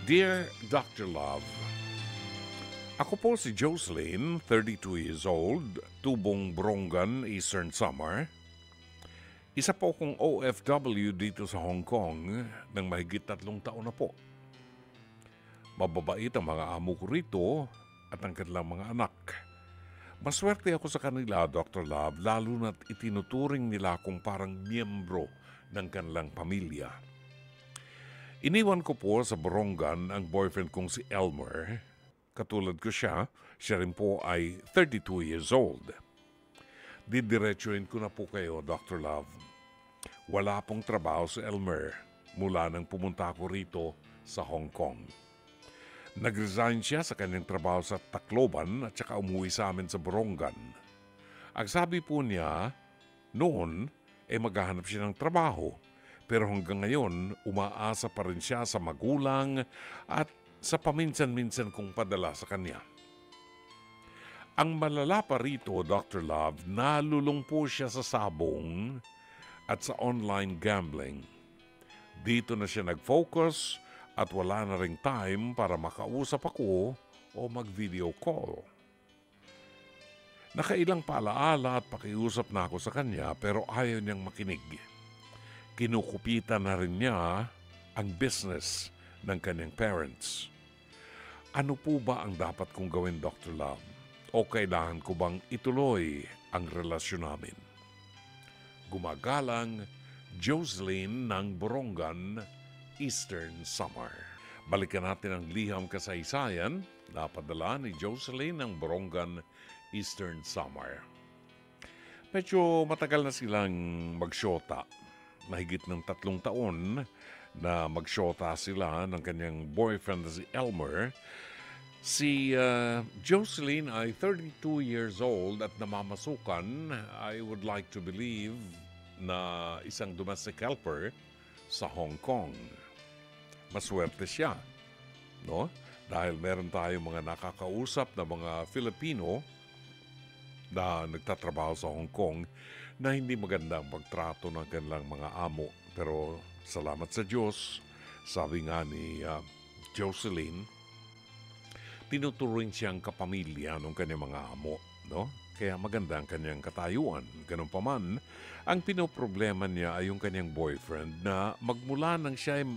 Dear Dr. Love, ako po si Jocelyn, 32 years old, tubong Brongan, Eastern Samar. Isa po akong OFW dito sa Hong Kong ng mahigit 3 taon na po. Mababait ang mga amo ko rito at ang kanilang mga anak. Maswerte ako sa kanila, Dr. Love, lalo na't itinuturing nila akong parang miyembro ng kanilang pamilya. Iniwan ko po sa Borongan ang boyfriend kong si Elmer. Katulad ko siya rin po ay 32 years old. Didiretsuhin ko na po kayo, Dr. Love. Wala pong trabaho si Elmer mula nang pumunta ako rito sa Hong Kong. Nag-resign siya sa kanyang trabaho sa Tacloban at saka umuwi sa amin sa Borongan. Ang sabi po niya, noon ay maghahanap siya ng trabaho. Pero hanggang ngayon, umaasa pa rin siya sa magulang at sa paminsan-minsan kong padala sa kanya. Ang malala pa rito, Dr. Love, nalulung po siya sa sabong at sa online gambling. Dito na siya nag-focus at wala na ring time para makausap ako o mag-video call. Nakailang paalaala at pakiusap na ako sa kanya pero ayaw niyang makinig. Kinukupitan na rin niya ang business ng kanyang parents. Ano po ba ang dapat kong gawin, Dr. Love? O kailangan ko bang ituloy ang relasyon namin? Gumagalang, Jocelyn ng Borongan, Eastern Samar. Balikan natin ang liham kasaysayan na padala ni Jocelyn ng Borongan, Eastern Samar. Medyo matagal na silang magsyota. Mahigit ng 3 taon na magsyota sila ng kanyang boyfriend na si Elmer. Si Jocelyn ay 32 years old at namamasukan, I would like to believe, na isang domestic helper sa Hong Kong. Maswerte siya, no? Dahil meron tayong mga nakakausap na mga Filipino na nagtatrabaho sa Hong Kong na hindi maganda ang pagtrato ng kanilang mga amo. Pero salamat sa Diyos, sabi nga ni Jocelyn, tinuturing siyang kapamilya ng kanyang mga amo, no? Kaya maganda ang kanyang katayuan. Ganun pa man, ang pinoproblema niya ay yung kanyang boyfriend na magmula nang siya ay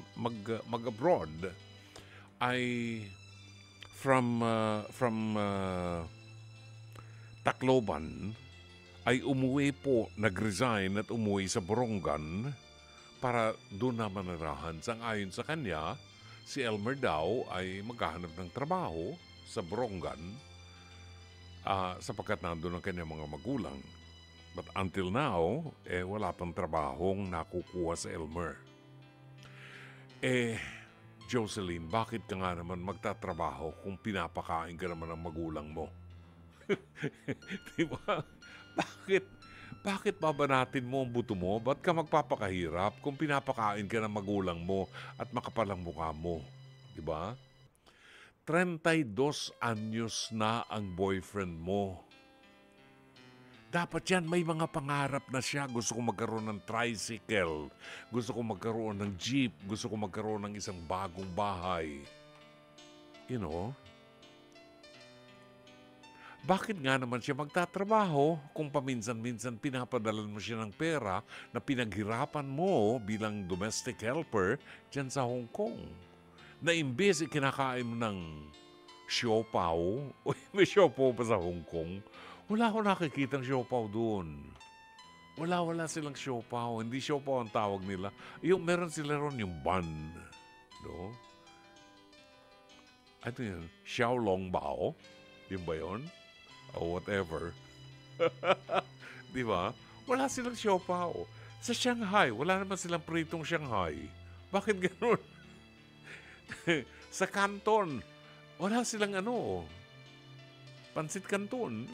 mag-abroad ay from Tacloban ay umuwi po, nag-resign at umuwi sa Borongan para doon na manirahan. Sang-ayon sa kanya, si Elmer daw ay maghahanap ng trabaho sa Borongan sapagkat nandun ang kanyang mga magulang. But until now, wala pang trabahong nakukuha sa Elmer. Jocelyn, bakit ka nga naman magtatrabaho kung pinapakain ka naman ng magulang mo? Diba? Bakit babanatin mo ang buto mo? Ba't ka magpapakahirap kung pinapakain ka ng magulang mo at makapalang mukha mo? Diba? 32 anyos na ang boyfriend mo. Dapat yan, may mga pangarap na siya. Gusto ko magkaroon ng tricycle. Gusto ko magkaroon ng jeep. Gusto ko magkaroon ng isang bagong bahay. You know? Bakit nga naman siya magtatrabaho kung paminsan-minsan pinapadalan mo siya ng pera na pinaghirapan mo bilang domestic helper dyan sa Hong Kong? Na imbes kinakain mo ng siopaw, may siopaw pa sa Hong Kong, wala ko nakikitang siopaw doon. Wala silang siopaw. Hindi siopaw ang tawag nila. Yung meron sila ron yung bun. No? Ano yun? Xiaolong bao? Yun ba yun? O whatever. Di ba? Wala silang siopaw. Sa Shanghai, wala naman silang pritong Shanghai. Bakit ganun? Sa Canton, wala silang pansit Canton.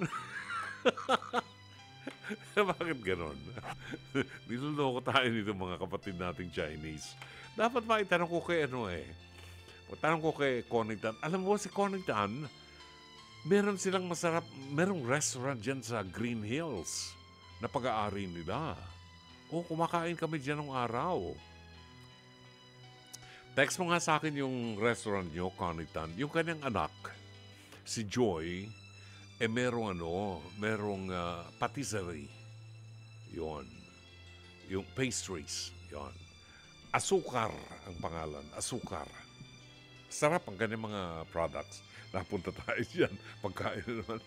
Bakit ganun? Niloloko tayo nito mga kapatid nating Chinese. Dapat maitanong ko kay Tanong ko kay Connie Tan. Alam mo si Connie Tan, meron silang merong restaurant dyan sa Green Hills na pag-aari nila. Kumakain kami dyan ng araw. Text mo nga sa akin yung restaurant nyo, Conitan. Yung kanyang anak, si Joy, merong patisserie. Yon. Yung pastries. Yon. Asukar ang pangalan. Asukar. Sarap ang kanyang mga products. Napunta tayo dyan. Pagkain naman.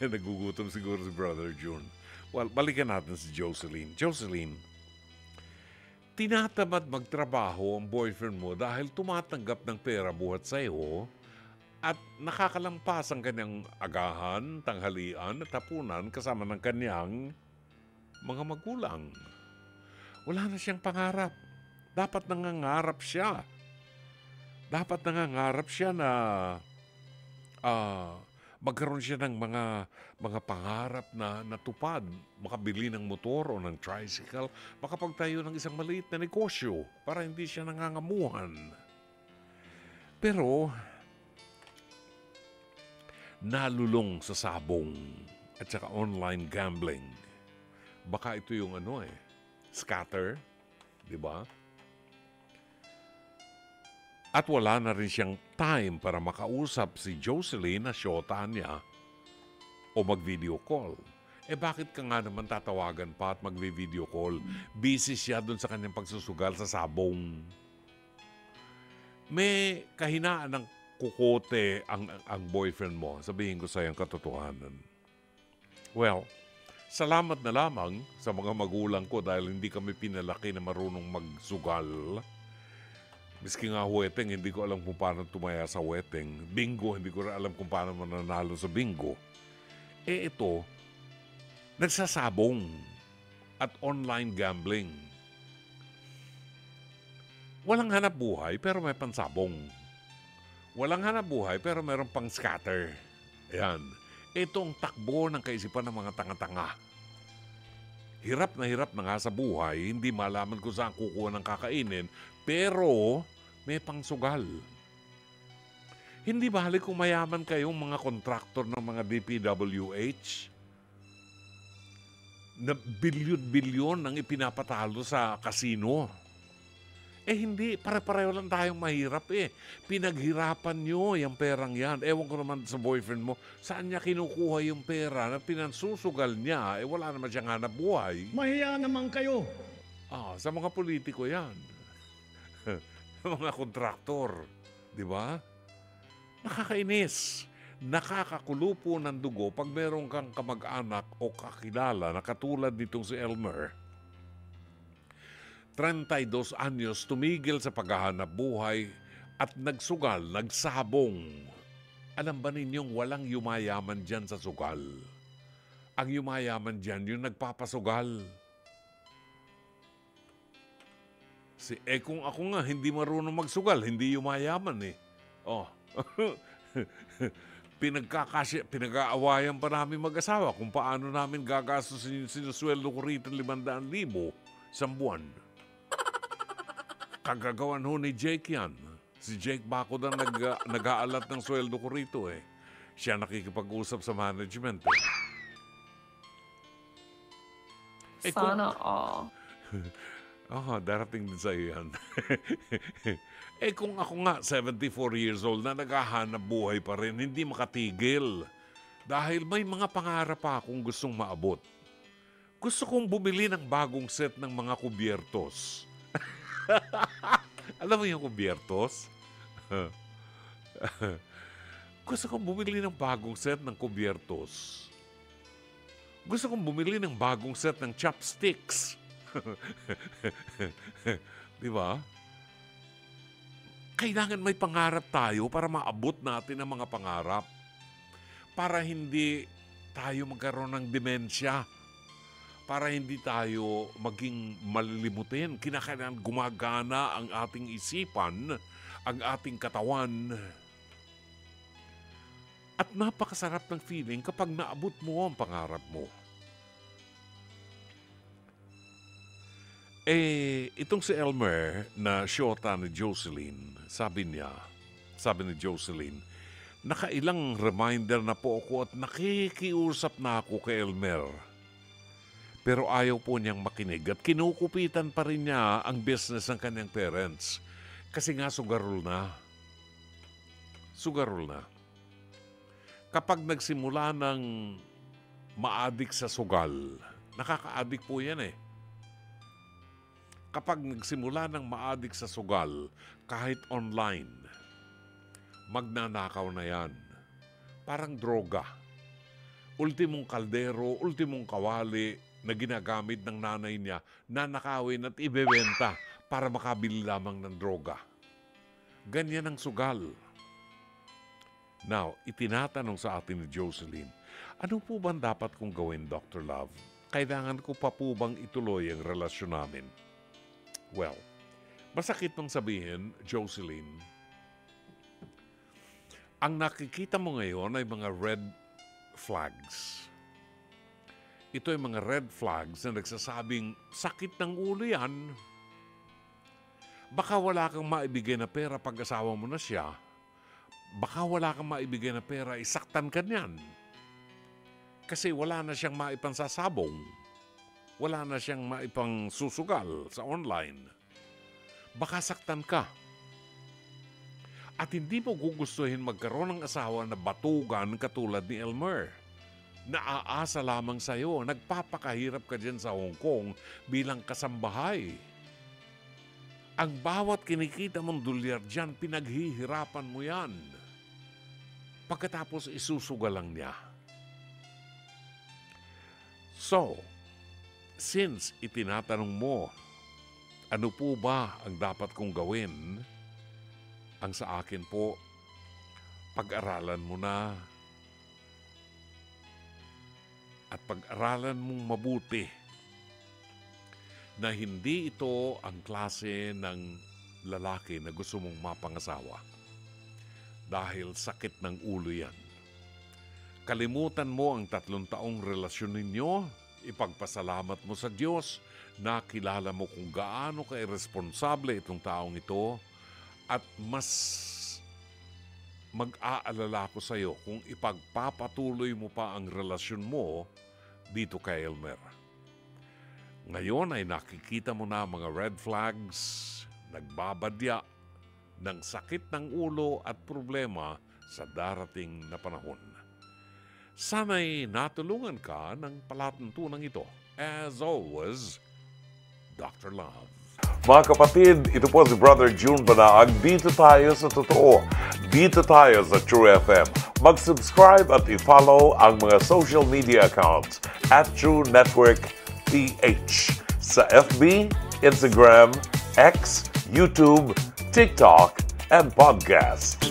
Nagugutom siguro si Brother June. Well, balikan natin si Jocelyn. Jocelyn, tinatamad magtrabaho ang boyfriend mo dahil tumatanggap ng pera buhat sa'yo at nakakalampas ang kanyang agahan, tanghalian at hapunan kasama ng kanyang mga magulang. Wala na siyang pangarap. Dapat nangangarap siya. Dapat nangangarap siya na magkaroon siya ng mga pangarap na natupad. Makabili ng motor o ng tricycle, makapagtayo ng isang maliit na negosyo para hindi siya nangangamuhan. Pero, nalulong sa sabong at saka online gambling. Baka ito yung scatter, di ba? At wala na rin siyang time para makausap si Jocelyn na syota niya o mag-video call. Bakit ka nga naman tatawagan pa at mag-video call? Busy siya dun sa kanyang pagsusugal sa sabong. May kahinaan ng kukote ang boyfriend mo. Sabihin ko sa yung katotohanan. Well, salamat na lamang sa mga magulang ko dahil hindi kami pinalaki na marunong magsugal. Miski nga huweteng, hindi ko alam kung paano tumaya sa huweteng. Bingo, hindi ko rin alam kung paano mananalo sa bingo. Ito, nagsasabong at online gambling. Walang hanap buhay pero may pansabong. Walang hanap buhay pero mayroong pang scatter. Ayan. Ito ang takbo ng kaisipan ng mga tanga-tanga. Hirap na nga sa buhay, hindi malaman kung saan kukuha ng kakainin, pero may pangsugal. Hindi balik kung mayaman kayong mga kontraktor ng mga DPWH na bilyon-bilyon ang ipinapatalo sa kasino. Hindi, pare-pareho lang tayong mahirap Pinaghirapan nyo yung perang yan. Ewan ko naman sa boyfriend mo, saan niya kinukuha yung pera na pinansusugal niya, wala naman siyang hanap buhay. Mahiya naman kayo. Sa mga politiko yan. Sa mga kontraktor. Di ba? Nakakainis. Nakakakulupo ng dugo pag meron kang kamag-anak o kakilala na katulad nitong si Elmer. 32 anyos tumigil sa paghahanap buhay at nagsugal, nagsabong. Alam ba ninyong walang yumayaman dyan sa sugal? Ang yumayaman dyan yung nagpapasugal. Kung ako nga hindi marunong magsugal, hindi yumayaman Pinag-aawayan pa namin mag-asawa kung paano namin gagastusin yung sinusweldo ko rito 500,000 sa buwan. Kagagawan ho ni Jake yan. Si Jake Bacod ang nag-aalat ng sweldo ko rito Siya nakikipag-usap sa management Sana all. Darating din sa'yo yan. Kung ako nga, 74 years old na naghahanap buhay pa rin, hindi makatigil. Dahil may mga pangarap pa akong gustong maabot. Gusto kong bumili ng bagong set ng mga kubyertos. Alam mo yung kubyertos? Gusto kong bumili ng bagong set ng kubyertos. Gusto kong bumili ng bagong set ng chopsticks. Di ba? Kailangan may pangarap tayo para maabot natin ang mga pangarap. Para hindi tayo magkaroon ng demensya. Para hindi tayo maging malilimutin. Kinakailangan gumagana ang ating isipan, ang ating katawan. At napakasarap ng feeling kapag naabot mo ang pangarap mo. Itong si Elmer na syota ni Jocelyn, sabi ni Jocelyn, nakailang reminder na po ako at nakikiusap na ako kay Elmer. Pero ayaw po niyang makinig at kinukupitan pa rin niya ang business ng kanyang parents. Kasi nga sugarol na. Sugarol na. Kapag nagsimula ng ma-addict sa sugal, nakaka-addict po yan eh. Kapag nagsimula ng ma-addict sa sugal, kahit online, magnanakaw na yan. Parang droga. Ultimong kaldero, ultimong kawali na ginagamit ng nanay niya, nanakawin at ibebenta para makabili lamang ng droga. Ganyan ang sugal. Now, itinatanong sa atin ni Jocelyn, ano po ba dapat kong gawin, Dr. Love? Kailangan ko pa po bang ituloy ang relasyon namin? Well, masakit mong sabihin, Jocelyn, ang nakikita mo ngayon ay mga red flags. Ito ay mga red flags na nagsasabing sakit ng ulo yan. Baka wala kang maibigay na pera pag asawa mo na siya. Baka wala kang maibigay na pera, isaktan ka niyan. Kasi wala na siyang maipansasabong. Wala na siyang maipang susugal sa online. Baka saktan ka. At hindi mo gugustuhin magkaroon ng asawa na batugan katulad ni Elmer. Naaasa lamang sa'yo. Nagpapakahirap ka dyan sa Hong Kong bilang kasambahay. Ang bawat kinikita mong dolyar dyan, pinaghihirapan mo yan. Pagkatapos isusugal lang niya. So, since itinatanong mo, ano po ba ang dapat kong gawin? Ang sa akin po, pag-aralan mo na at pag-aralan mong mabuti na hindi ito ang klase ng lalaki na gusto mong mapangasawa. Dahil sakit ng ulo yan. Kalimutan mo ang 3 taong relasyon ninyo, ipagpasalamat mo sa Diyos na kilala mo kung gaano ka-irresponsable itong taong ito at mas mag-aalala ko sa iyo kung ipagpapatuloy mo pa ang relasyon mo dito kay Elmer. Ngayon ay nakikita mo na mga red flags, nagbabadya ng sakit ng ulo at problema sa darating na panahon. Sana'y natulungan ka ng palatuntunan ito. As always, Dr. Love. Mga kapatid, ito po si Brother June Banaag. Dito tayo sa totoo. Dito tayo sa True FM. Mag-subscribe at i-follow ang mga social media accounts at True Network PH sa FB, Instagram, X, YouTube, TikTok, and podcast.